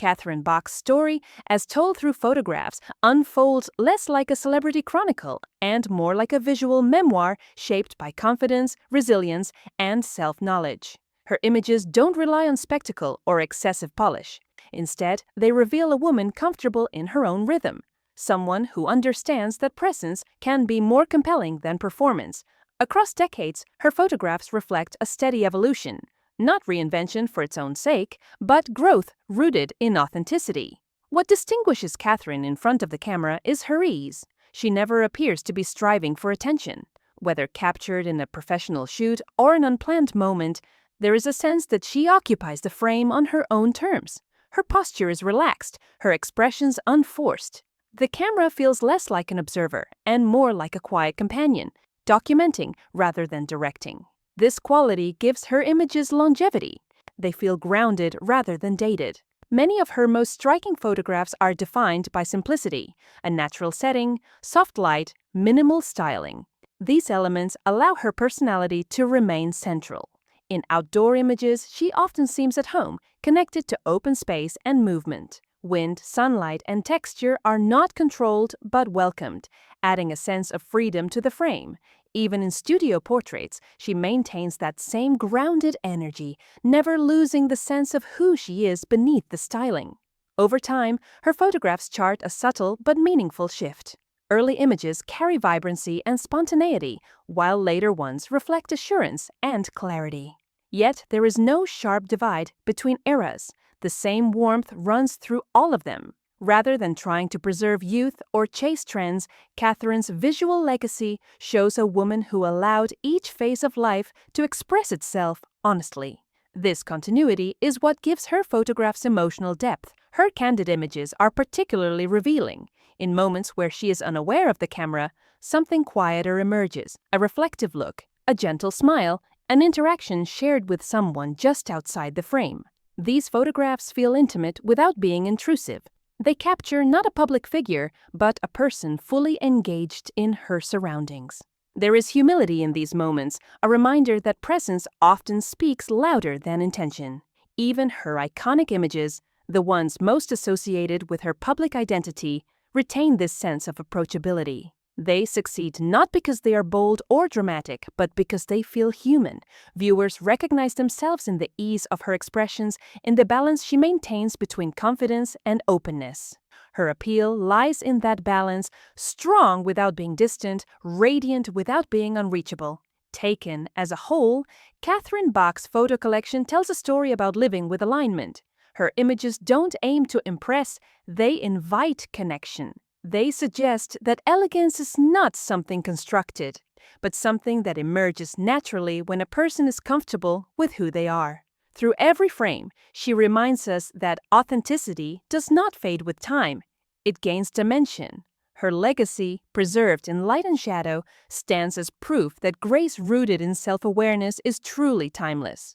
Catherine Bach's story, as told through photographs, unfolds less like a celebrity chronicle and more like a visual memoir shaped by confidence, resilience, and self-knowledge. Her images don't rely on spectacle or excessive polish. Instead, they reveal a woman comfortable in her own rhythm, someone who understands that presence can be more compelling than performance. Across decades, her photographs reflect a steady evolution, not reinvention for its own sake, but growth rooted in authenticity. What distinguishes Catherine in front of the camera is her ease. She never appears to be striving for attention. Whether captured in a professional shoot or an unplanned moment, there is a sense that she occupies the frame on her own terms. Her posture is relaxed, her expressions unforced. The camera feels less like an observer and more like a quiet companion, documenting rather than directing. This quality gives her images longevity. They feel grounded rather than dated. Many of her most striking photographs are defined by simplicity, a natural setting, soft light, minimal styling. These elements allow her personality to remain central. In outdoor images, she often seems at home, connected to open space and movement. Wind, sunlight, and texture are not controlled but welcomed, adding a sense of freedom to the frame. Even in studio portraits, she maintains that same grounded energy, never losing the sense of who she is beneath the styling. Over time, her photographs chart a subtle but meaningful shift. Early images carry vibrancy and spontaneity, while later ones reflect assurance and clarity. Yet there is no sharp divide between eras. The same warmth runs through all of them. Rather than trying to preserve youth or chase trends, Catherine's visual legacy shows a woman who allowed each phase of life to express itself honestly. This continuity is what gives her photographs emotional depth. Her candid images are particularly revealing. In moments where she is unaware of the camera, something quieter emerges, a reflective look, a gentle smile, an interaction shared with someone just outside the frame. These photographs feel intimate without being intrusive. They capture not a public figure, but a person fully engaged in her surroundings. There is humility in these moments, a reminder that presence often speaks louder than intention. Even her iconic images, the ones most associated with her public identity, retain this sense of approachability. They succeed not because they are bold or dramatic, but because they feel human. Viewers recognize themselves in the ease of her expressions, in the balance she maintains between confidence and openness. Her appeal lies in that balance, strong without being distant, radiant without being unreachable. Taken as a whole, Catherine Bach's photo collection tells a story about living with alignment. Her images don't aim to impress, they invite connection. They suggest that elegance is not something constructed, but something that emerges naturally when a person is comfortable with who they are. Through every frame, she reminds us that authenticity does not fade with time. It gains dimension. Her legacy, preserved in light and shadow, stands as proof that grace rooted in self-awareness is truly timeless.